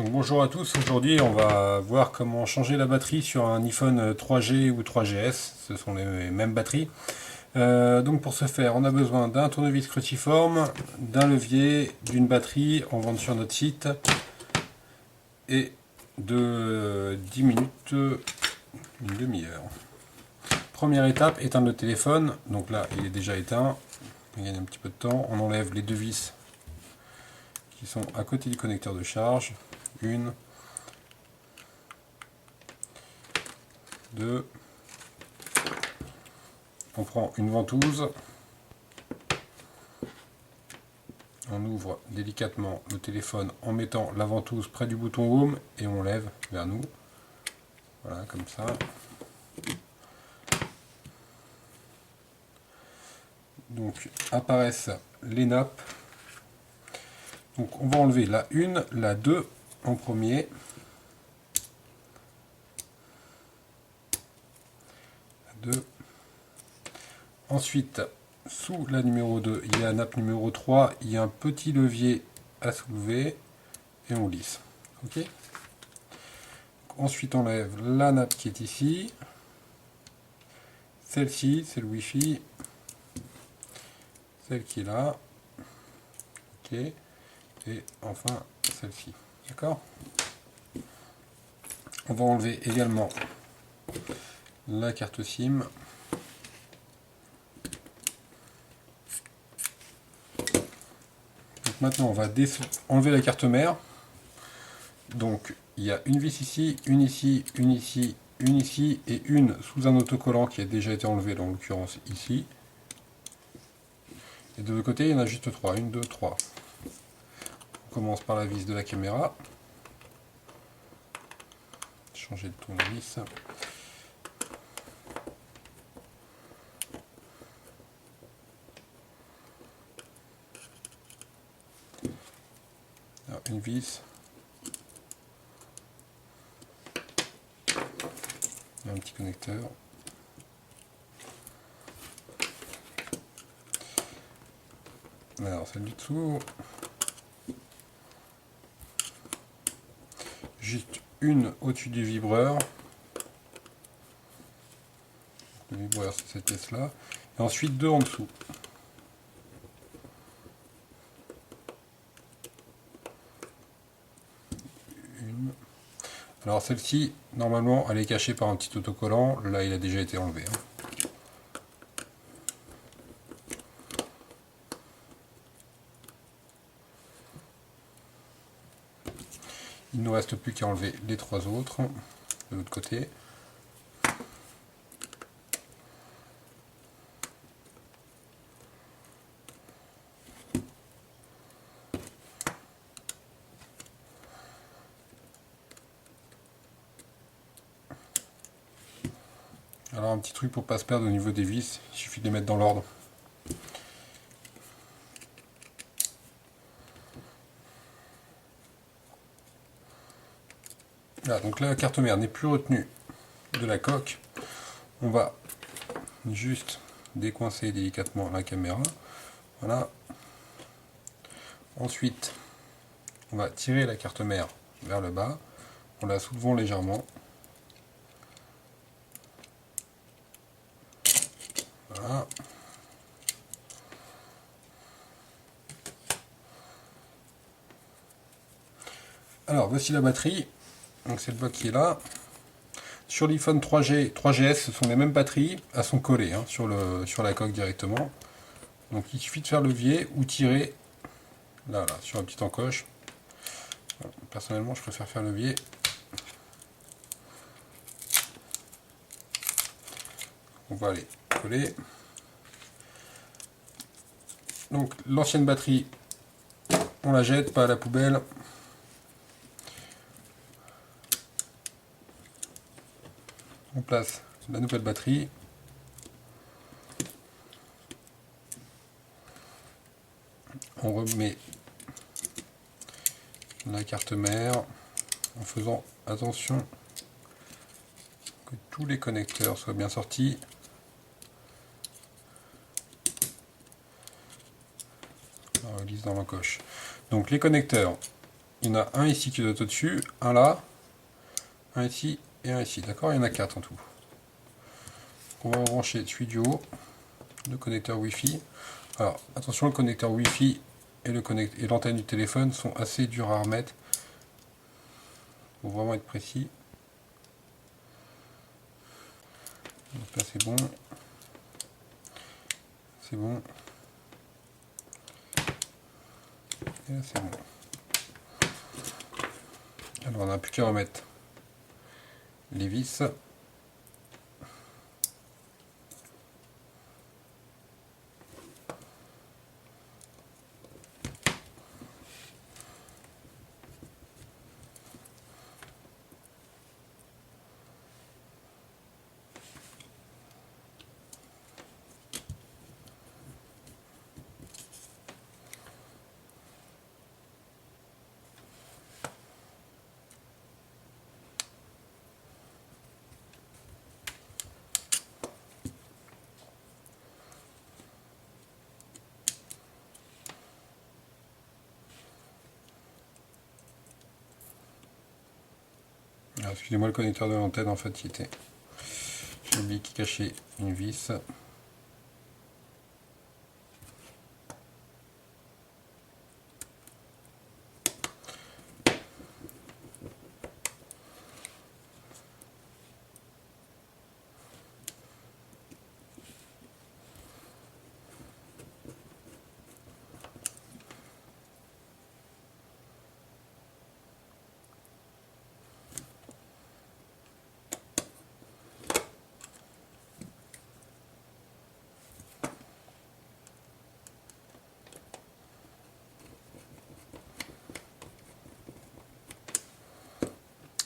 Donc bonjour à tous, aujourd'hui on va voir comment changer la batterie sur un iPhone 3G ou 3GS, ce sont les mêmes batteries. Donc pour ce faire on a besoin d'un tournevis cruciforme, d'un levier, d'une batterie, on vend sur notre site, et de 10 minutes, une demi-heure. Première étape, éteindre le téléphone, donc là il est déjà éteint, on gagne un petit peu de temps, on enlève les deux vis qui sont à côté du connecteur de charge, une, deux. On prend une ventouse, on ouvre délicatement le téléphone en mettant la ventouse près du bouton Home et on lève vers nous. Voilà, comme ça. Donc apparaissent les nappes. Donc on va enlever la 1, la 2 en premier. La 2. Ensuite, sous la numéro 2, il y a la nappe numéro 3, il y a un petit levier à soulever et on lisse. Ok. Ensuite, on enlève la nappe qui est ici. Celle-ci, c'est le Wi-Fi. Celle qui est là. Ok. Et enfin, celle-ci. D'accord. On va enlever également la carte SIM. Donc maintenant, on va enlever la carte mère. Donc, il y a une vis ici, une ici, une ici, une ici et une sous un autocollant qui a déjà été enlevé, en l'occurrence ici. Et de l'autre côté, il y en a juste 3. 1, 2, 3. On commence par la vis de la caméra. Changer de tournevis. Alors, une vis. Un petit connecteur. Alors celle du dessous. Juste une au-dessus du vibreur. Le vibreur c'est cette pièce là. Et ensuite deux en dessous. Une. Alors celle-ci, normalement, elle est cachée par un petit autocollant. Là, il a déjà été enlevé. Il ne nous reste plus qu'à enlever les trois autres de l'autre côté. Alors un petit truc pour ne pas se perdre au niveau des vis, il suffit de les mettre dans l'ordre. Voilà, donc là, la carte mère n'est plus retenue de la coque. On va juste décoincer délicatement la caméra. Voilà. Ensuite, on va tirer la carte mère vers le bas en la soulevant légèrement. Voilà. Alors, voici la batterie. Donc c'est le bloc qui est là. Sur l'iPhone 3G, 3GS, ce sont les mêmes batteries. Elles sont collées sur la coque directement. Donc il suffit de faire levier ou tirer là, sur la petite encoche. Personnellement, je préfère faire levier. On va aller coller. Donc l'ancienne batterie, on la jette, pas à la poubelle. On place la nouvelle batterie. On remet la carte mère en faisant attention que tous les connecteurs soient bien sortis. On glisse dans l'encoche. Donc les connecteurs, il y en a un ici qui doit être au-dessus, un là, un ici et un ici. D'accord? Il y en a 4 en tout. On va brancher celui du haut, le connecteur Wi-Fi. Alors attention, le connecteur Wi-Fi et l'antenne du téléphone sont assez durs à remettre. Il faut vraiment être précis. Donc là c'est bon. C'est bon. Et là c'est bon. Alors on n'a plus qu'à remettre les vis. Excusez-moi, le connecteur de l'antenne en fait il était. J'ai oublié qu'il cachait une vis.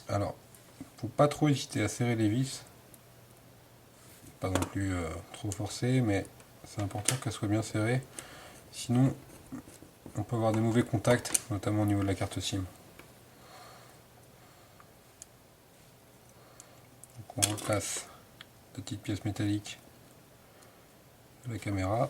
Alors, faut pas trop hésiter à serrer les vis, pas non plus trop forcer, mais c'est important qu'elles soient bien serrées, sinon on peut avoir des mauvais contacts, notamment au niveau de la carte SIM. Donc on replace la petite pièce métallique de la caméra.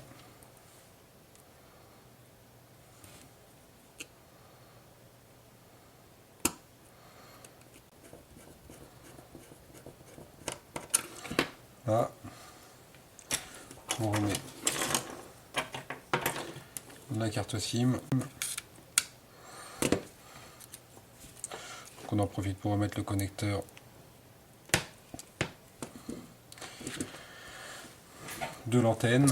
Là, on remet la carte SIM. Donc on en profite pour remettre le connecteur de l'antenne.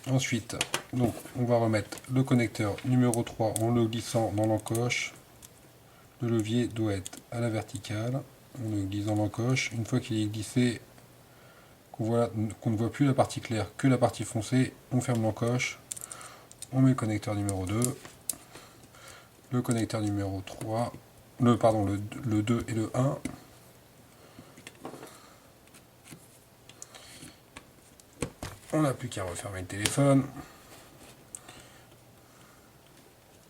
Ensuite, donc, on va remettre le connecteur numéro 3 en le glissant dans l'encoche. Le levier doit être à la verticale. On le glisse dans l'encoche. Une fois qu'il est glissé, qu'on ne voit plus la partie claire que la partie foncée, on ferme l'encoche. On met le connecteur numéro 2. Le connecteur numéro 3. Le 2 et le 1. On n'a plus qu'à refermer le téléphone.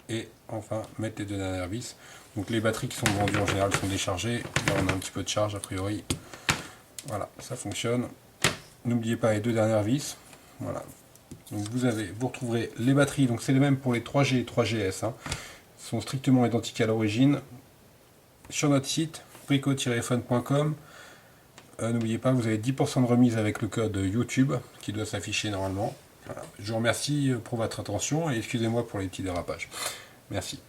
Et enfin mettre les deux dernières vis. Donc les batteries qui sont vendues en général sont déchargées. Là on a un petit peu de charge a priori. Voilà, ça fonctionne. N'oubliez pas les deux dernières vis. Voilà. Donc vous retrouverez les batteries, donc c'est les mêmes pour les 3G et 3GS. Hein. Ils sont strictement identiques à l'origine. Sur notre site, brico-fun.com. N'oubliez pas, vous avez 10% de remise avec le code YouTube qui doit s'afficher normalement. Voilà. Je vous remercie pour votre attention et excusez-moi pour les petits dérapages. Merci.